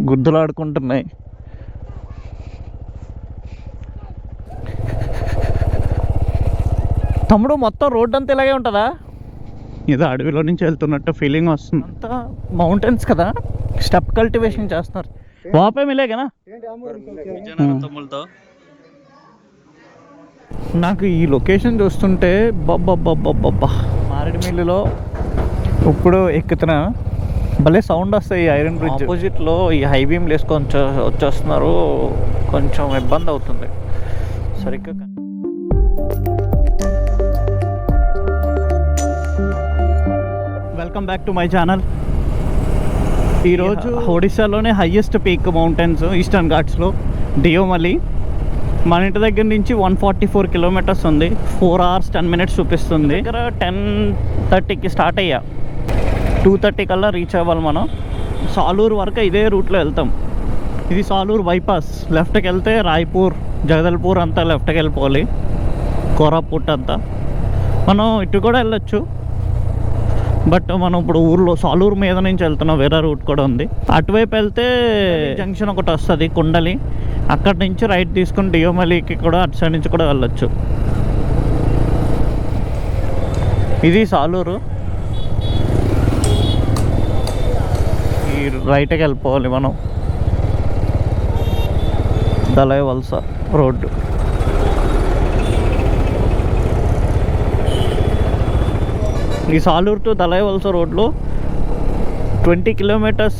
గుద్దులాడుకుంటున్నాయి. తమ్ముడు మొత్తం రోడ్ అంతా ఇలాగే ఉంటుందా? ఏదో అడవిలో నుంచి వెళ్తున్నట్టు ఫీలింగ్ వస్తుంది. అంతా మౌంటైన్స్ కదా, స్టెప్ కల్టివేషన్ చేస్తున్నారు. వాపే మిలేగనా నాకు ఈ లొకేషన్ చూస్తుంటే బబ్బబ్బబ్బబ్బబ్బా, మారేడుమిల్లిలో ఇప్పుడు ఎక్కుతున్నా భలే సౌండ్ వస్తాయి. ఈ ఐరన్ బ్రిడ్జ్ ఆపోజిట్లో ఈ హై బీమ్లు వేసుకొని వచ్చేస్తున్నారు. కొంచెం ఇబ్బంది అవుతుంది సరిగ్గా. Welcome back to my channel. ఈరోజు ఒడిశాలోనే highest peak mountains eastern ఘాట్స్లో Deomali. మన ఇంటి దగ్గర నుంచి 144 కిలోమీటర్స్ ఉంది. 4 hours 10 minutes చూపిస్తుంది. దగ్గర 10:30కి స్టార్ట్ అయ్యా, 2:30 కల్లా రీచ్ అవ్వాలి మనం. సాలూరు వరకు ఇదే రూట్లో వెళ్తాం. ఇది సాలూరు బైపాస్. లెఫ్ట్కి వెళ్తే రాయ్పూర్, జగదల్పూర్ అంతా లెఫ్ట్కి వెళ్ళిపోవాలి. కోరాపుట్ అంతా మనం ఇటు కూడా వెళ్ళొచ్చు, బట్ మనం ఇప్పుడు ఊర్లో సాలూరు మీద నుంచి వెళ్తున్నాం. వేరే రూట్ కూడా ఉంది. అటువైపు వెళ్తే జంక్షన్ ఒకటి వస్తుంది కుండలి, అక్కడి నుంచి రైట్ తీసుకుని డియోమలికి కూడా అటు సైడ్ నుంచి కూడా వెళ్ళొచ్చు. ఇది సాలూరు. ఈ రైట్కి వెళ్ళిపోవాలి మనం. దళాయి వలస రోడ్డు. ఈ సాలూరు టు దళాయి వలస రోడ్లో 20 kilometers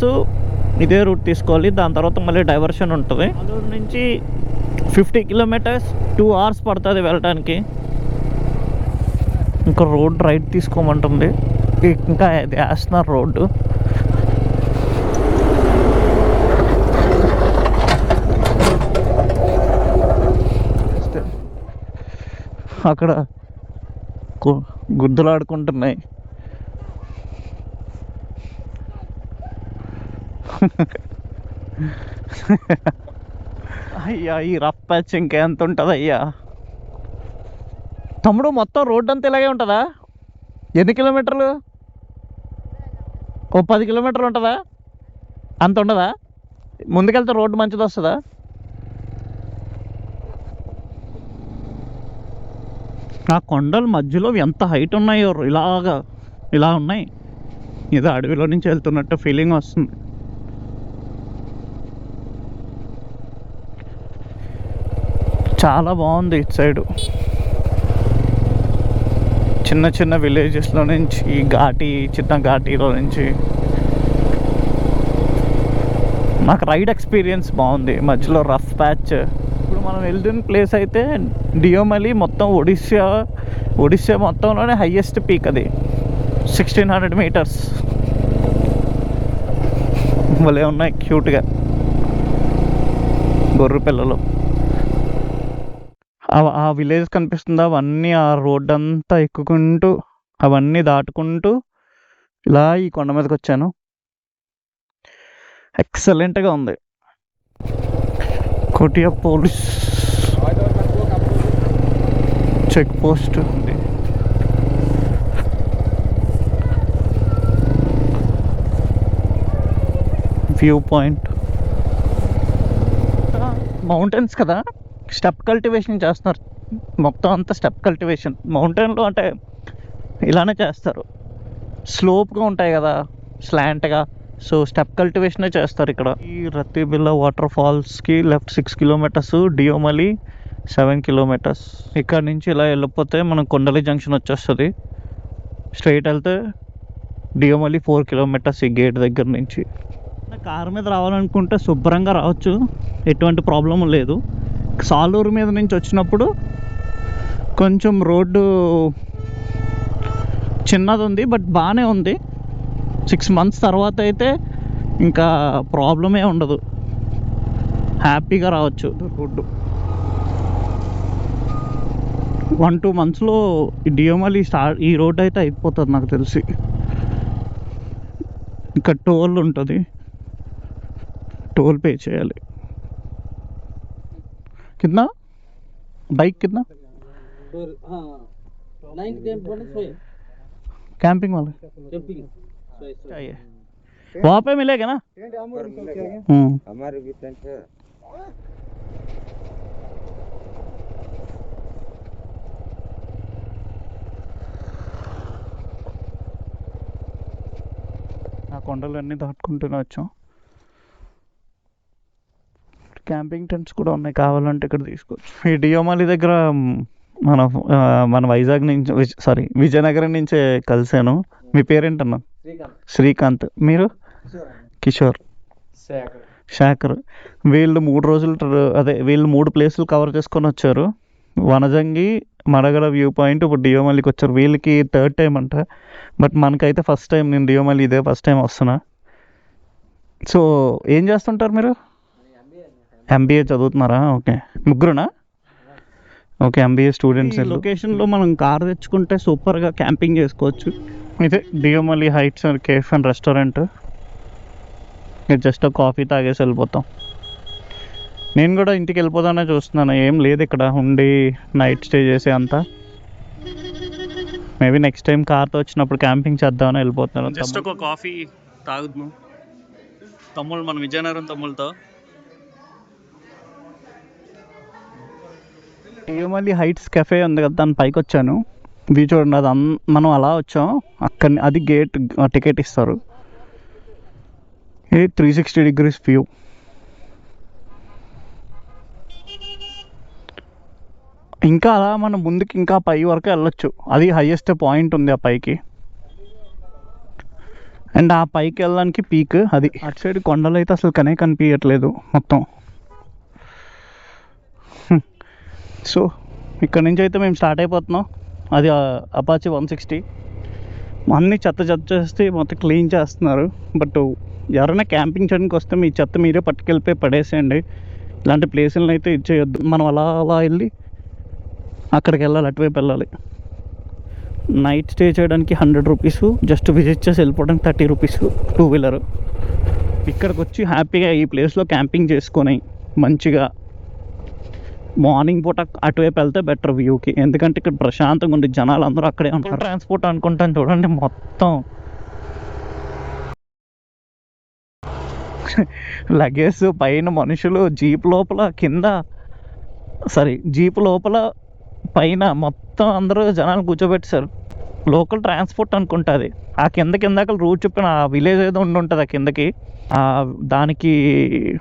ఇదే రూట్ తీసుకోవాలి. దాని తర్వాత మళ్ళీ డైవర్షన్ ఉంటుంది. సాలూరు నుంచి 50 kilometers 2 hours పడుతుంది వెళ్ళడానికి. ఇంకా రోడ్ రైట్ తీసుకోమంటుంది. ఇంకా అది వేస్తున్నారు రోడ్డు. అక్కడ గుద్దులాడుకుంటున్నాయి. అయ్యా ఈ రఫ్ ప్యాచ్ ఇంకెంత ఉంటుంది అయ్యా. తమ్ముడు మొత్తం రోడ్ అంతా ఇలాగే ఉంటుందా? ఎన్ని కిలోమీటర్లు? ఓ 10 kilometers ఉంటుందా? అంత ఉండదా? ముందుకెళ్తే రోడ్డు మంచిది వస్తుందా? ఆ కొండల మధ్యలో ఎంత హైట్ ఉన్నాయో, ఇలా ఉన్నాయి. ఏదో అడవిలో నుంచి వెళ్తున్నట్టు ఫీలింగ్ వస్తుంది. చాలా బాగుంది ఇటు సైడు. చిన్న చిన్న విలేజెస్లో నుంచి చిన్న ఘాటీలో నుంచి నాకు రైడ్ ఎక్స్పీరియన్స్ బాగుంది. మధ్యలో రఫ్ ప్యాచ్. ఇప్పుడు మనం వెళ్తున్న ప్లేస్ అయితే డియోమలి. మొత్తం ఒడిశా మొత్తంలోనే హైయెస్ట్ పీక్ అది, 1600 meters. భలే ఉన్నాయి క్యూట్గా గొర్రె పిల్లలు. ఆ విలేజ్ కనిపిస్తుంది. అవన్నీ ఆ రోడ్ అంతా ఎక్కుకుంటూ అవన్నీ దాటుకుంటూ ఇలా ఈ కొండ మీదకి వచ్చాను. ఎక్సలెంట్గా ఉంది. కోటియా పోలీస్ చెక్ పోస్ట్ ఉంది. View point. మౌంటైన్స్ కదా, స్టెప్ కల్టివేషన్ చేస్తున్నారు. మొత్తం అంతా స్టెప్ కల్టివేషన్. మౌంటైన్లో అంటే ఇలానే చేస్తారు, స్లోప్గా ఉంటాయి కదా, స్లాంట్గా. సో స్టెప్ కల్టివేషనే చేస్తారు ఇక్కడ. ఈ రత్తిబిల్ల water ఫాల్స్కి left 6 kilometers, Deomali 7 kilometers. ఇక్కడ నుంచి ఇలా వెళ్ళిపోతే మనం కొండలి జంక్షన్ వచ్చేస్తుంది. స్ట్రైట్ వెళ్తే డియోమలి 4 kilometers ఈ గేట్ దగ్గర నుంచి. కారు మీద రావాలనుకుంటే శుభ్రంగా రావచ్చు, ఎటువంటి ప్రాబ్లం లేదు. సాలూరు మీద నుంచి వచ్చినప్పుడు కొంచెం రోడ్డు చిన్నది ఉంది, బట్ బాగానే ఉంది. 6 months తర్వాత అయితే ఇంకా ప్రాబ్లమే ఉండదు, హ్యాపీగా రావచ్చు. రోడ్డు 1-2 monthsలో డియోమలి ఈ రోడ్ అయితే అయిపోతుంది నాకు తెలిసి. ఇంకా టోల్ ఉంటుంది, టోల్ పే చేయాలి. कितना बाइक कितना? कैंपिंग वाला चाहिए. वहाँ पे मिलेगा ना? हमारे भी टेंट है। ఆ కొండలన్నీ దాటుకుంటూనే వచ్చాం. క్యాంపింగ్ టెంట్స్ కూడా ఉన్నాయి, కావాలంటే ఇక్కడ తీసుకోవచ్చు. ఈ డియోమాలి దగ్గర మన మన వైజాగ్ నుంచి విజయనగరం నుంచే కలిసాను. మీ పేరేంటన్నా? శ్రీకాంత్. మీరు? కిషోర్. శేఖర్. వీళ్ళు 3 రోజులు వీళ్ళు 3 ప్లేసులు కవర్ చేసుకొని వచ్చారు. వనజంగి, మడగడ వ్యూ పాయింట్, ఇప్పుడు డియోమల్లికి వచ్చారు. వీళ్ళకి 3rd టైం అంట, బట్ మనకైతే ఫస్ట్ టైం. నేను డియోమల్లి ఇదే ఫస్ట్ టైం వస్తున్నా. సో ఏం చేస్తుంటారు మీరు? ఎంబీఏ చదువుతున్నారా? ఓకే, ముగ్గురునా? Okay, MBA students. లొకేషన్లో మనం కార్ తెచ్చుకుంటే సూపర్గా క్యాంపింగ్ చేసుకోవచ్చు. ఇదే Deomali heights and cafe and restaurant. Just coffee తాగేసి వెళ్ళిపోతాం. నేను కూడా ఇంటికి వెళ్ళిపోతానే చూస్తున్నాను, ఏం లేదు ఇక్కడ ఉండి నైట్ స్టే చేసే అంతా. మేబీ నెక్స్ట్ టైం కార్తో వచ్చినప్పుడు క్యాంపింగ్ చేద్దామని వెళ్ళిపోతున్నాను. జస్ట్ ఒక కాఫీ తాగుతున్నాం తమ్ముళ్ళు, మన విజయనగరం తమ్ముళ్ళతో. డియోమల్లి హైట్స్ కెఫే ఉంది కదా, దాని పైకి వచ్చాను. వ్యూ చూడండి, అది మనం అలా వచ్చాం. అది గేట్, టికెట్ ఇస్తారు. ఇది 360 degrees వ్యూ. ఇంకా అలా మనం ముందుకి ఇంకా పై వరకు వెళ్ళొచ్చు. అది హైయెస్ట్ పాయింట్ ఉంది ఆ పైకి. అండ్ ఆ పైకి వెళ్ళడానికి పీక్ అది. అటు సైడ్ కొండలు అయితే అసలు కనిపించట్లేదు మొత్తం. సో ఇక్కడ నుంచి అయితే మేము స్టార్ట్ అయిపోతున్నాం. అది అపాచీ 160. అన్నీ చెత్త చేస్తే మొత్తం క్లీన్ చేస్తున్నారు. బట్ ఎవరైనా క్యాంపింగ్ చేయడానికి వస్తే మీ చెత్త మీరే పట్టుకెళ్ళిపోయి పడేసేయండి. ఇలాంటి ప్లేసులను అయితే ఇచ్చేయొద్దు. మనం అలా వెళ్ళి అక్కడికి వెళ్ళాలి, అటువైపు వెళ్ళాలి. నైట్ స్టే చేయడానికి 100 రూపీస్, జస్ట్ విజిట్ చేసి వెళ్ళిపోవడానికి 30 రూపీస్ 2-వీలర్. ఇక్కడికి వచ్చి హ్యాపీగా ఈ ప్లేస్లో క్యాంపింగ్ చేసుకొని మంచిగా మార్నింగ్ పూట అటువైపు వెళ్తే బెటర్ వ్యూకి. ఎందుకంటే ఇక్కడ ప్రశాంతంగా ఉంది, జనాలు అందరూ అక్కడే ఉంటారు. ట్రాన్స్పోర్ట్ అనుకుంటాను చూడండి, మొత్తం లగేజ్ పైన, మనుషులు జీప్ లోపల, జీప్ లోపల పైన మొత్తం అందరూ జనాలు కూర్చోబెట్టారు. లోకల్ ట్రాన్స్పోర్ట్ అనుకుంటుంది. ఆ కిందకి రూట్ చెప్పిన ఆ విలేజ్ ఏదో ఉంటుంది ఆ కిందకి, దానికి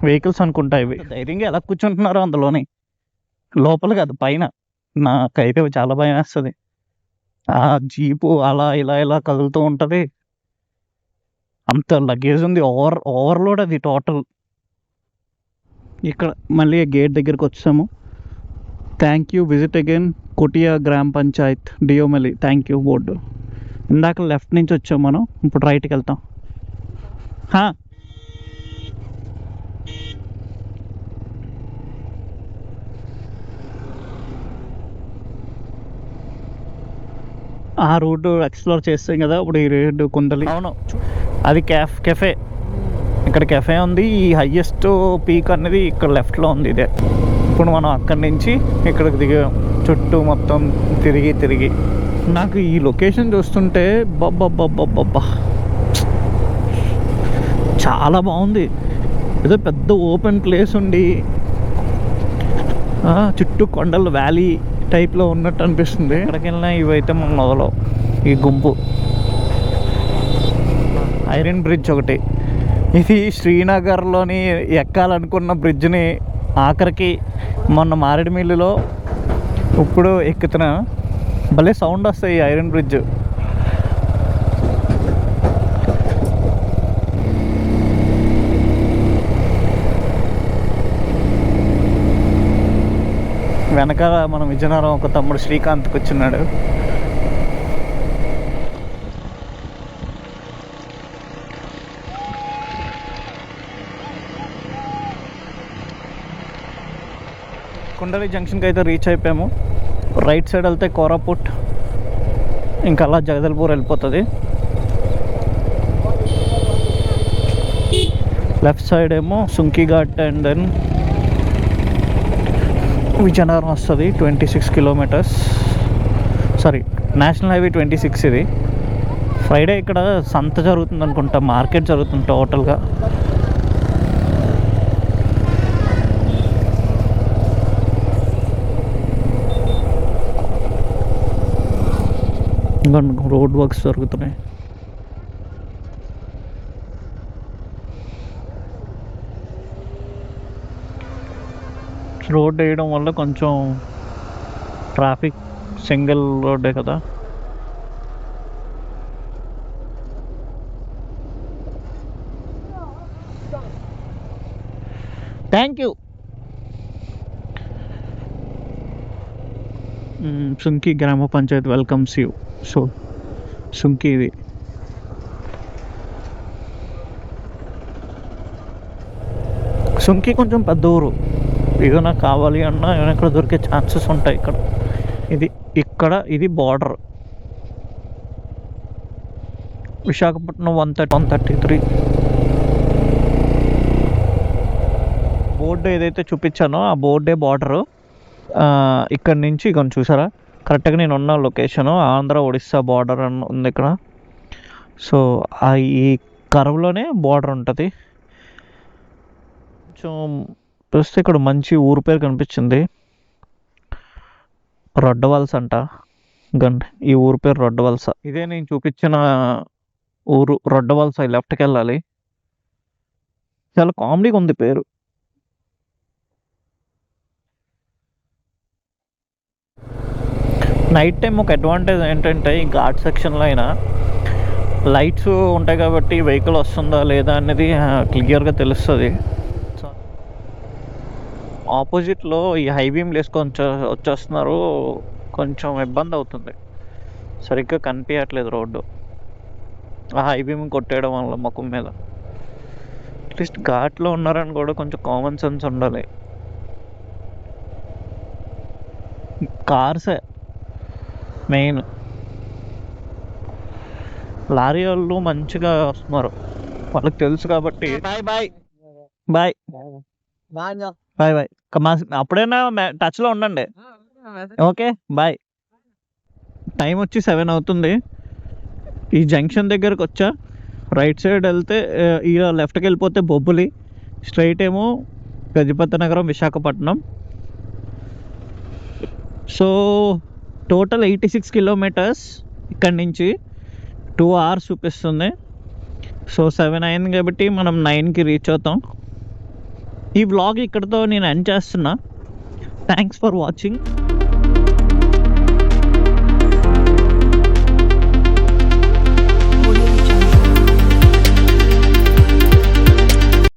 వెహికల్స్ అనుకుంటా. ఇవి ధైర్యంగా ఎలా కూర్చుంటున్నారో అందులోని, లోపల కాదు పైన. నాకైతే చాలా భయం వేస్తుంది. ఆ జీపు అలా ఇలా కదులుతూ ఉంటుంది. అంత లగేజ్ ఉంది, ఓవర్లోడ్ అది టోటల్. ఇక్కడ మళ్ళీ గేట్ దగ్గరికి వచ్చాము. Thank you, visit again Kotia గ్రామ panchayat Deomali. Thank you board. ఇందాక లెఫ్ట్ నుంచి వచ్చాం మనం, ఇప్పుడు రైట్కి వెళ్తాం. ఆ రూట్ ఎక్స్ప్లోర్ చేస్తాం కదా ఇప్పుడు. ఈ రోడ్డు కుందలి. అవును, అది కెఫే. ఇక్కడ కెఫే ఉంది. ఈ హయ్యెస్ట్ పీక్ అనేది ఇక్కడ లెఫ్ట్లో ఉంది. ఇదే. ఇప్పుడు మనం అక్కడి నుంచి ఇక్కడికి దిగాం. చుట్టూ మొత్తం తిరిగి నాకు ఈ లొకేషన్ చూస్తుంటే బాబ్బా చాలా బాగుంది. ఏదో పెద్ద ఓపెన్ ప్లేస్ ఉండి చుట్టూ కొండలు, వ్యాలీ టైప్లో ఉన్నట్టు అనిపిస్తుంది. ఎక్కడికి వెళ్ళినా ఇవైతే మనం మొదలు. ఈ గుంపు ఐరన్ బ్రిడ్జ్ ఒకటి. ఇది శ్రీనగర్లోని ఎక్కాలనుకున్న బ్రిడ్జ్ని ఆఖరికి మొన్న మారేడుమిల్లిలో ఇప్పుడు ఎక్కుతున్నా. భలే సౌండ్ వస్తాయి ఈ ఐరన్ బ్రిడ్జ్. వెనకాల మన విజయనగరం ఒక తమ్ముడు శ్రీకాంత్ కూర్చున్నాడు. కుండలి జంక్షన్కి అయితే రీచ్ అయిపోయాము. రైట్ సైడ్ వెళ్తే కోరాపుట్, ఇంకా అలా జగదల్పూర్ వెళ్ళిపోతుంది. లెఫ్ట్ సైడ్ ఏమో సుంకిఘాట్ అండ్ దెన్ విజయనగరం వస్తుంది. 26 కిలోమీటర్స్, నేషనల్ హైవే 26 ఇది. ఫ్రైడే ఇక్కడ సంత జరుగుతుంది అనుకుంటా, మార్కెట్ జరుగుతుంది టోటల్గా. ఇంకా రోడ్ వర్క్స్ జరుగుతున్నాయి. రోడ్ వేయడం వల్ల కొంచెం ట్రాఫిక్, సింగిల్ రోడ్డే కదా. Thank you. సుంకి గ్రామ panchayat welcomes you. So Sunki ఇది. సుంకి కొంచెం పెద్ద ఊరు. ఏదైనా కావాలి అన్నా ఏమైనా ఇక్కడ దొరికే ఛాన్సెస్ ఉంటాయి. ఇది బార్డర్. విశాఖపట్నం 133. బోర్డు ఏదైతే చూపించానో ఆ బోర్డే బార్డరు. ఇక్కడ నుంచి కొంచెం చూసారా, కరెక్ట్గా నేను ఉన్న లొకేషను ఆంధ్ర ఒడిస్సా బార్డర్ అని ఉంది ఇక్కడ. సో ఈ కర్వ్లోనే బార్డర్ ఉంటుంది. కొంచెం చూస్తే ఇక్కడ మంచి ఊరు పేరు కనిపించింది, రొడ్డవలస అంట. ఈ ఊరు పేరు రొడ్డవలస. ఇదే నేను చూపించిన ఊరు రొడ్డవలస. లెఫ్ట్కి వెళ్ళాలి. చాలా కామెడీగా ఉంది పేరు. నైట్ టైం ఒక అడ్వాంటేజ్ ఏంటంటే ఈ ఘాట్ సెక్షన్లో అయినా లైట్స్ ఉంటాయి కాబట్టి వెహికల్ వస్తుందా లేదా అనేది క్లియర్గా తెలుస్తుంది. ఆపోజిట్లో ఈ హై బీమ్లు వేసుకొని వచ్చేస్తున్నారు. కొంచెం ఇబ్బంది అవుతుంది, సరిగ్గా కనిపించట్లేదు రోడ్డు. ఆ హై బీమ్ కొట్టేయడం వల్ల ముఖం మీద. అట్లీస్ట్ ఘాట్లో ఉన్నారని కూడా కొంచెం కామన్ సెన్స్ ఉండాలి. కార్సే మెయిన్. లారీ వాళ్ళు మంచిగా వస్తున్నారు, వాళ్ళకి తెలుసు కాబట్టి. Bye bye bye bye bye. అప్పుడైనా టచ్లో ఉండండి. Okay bye. టైం వచ్చి 7 అవుతుంది. ఈ జంక్షన్ దగ్గరకు వచ్చా. రైట్ సైడ్ వెళ్తే ఇలా లెఫ్ట్కి వెళ్ళిపోతే బొబ్బులి, స్ట్రైట్ ఏమో గజపతి నగరం విశాఖపట్నం. So total 86 kilometres. ఇక్కడి నుంచి 2 hours చూపిస్తుంది. సో 7 అయింది కాబట్టి మనం 9కి రీచ్ అవుతాం. ఈ వ్లాగ్ ఇక్కడితో నేను ఎండ్ చేస్తున్నా. Thanks for watching.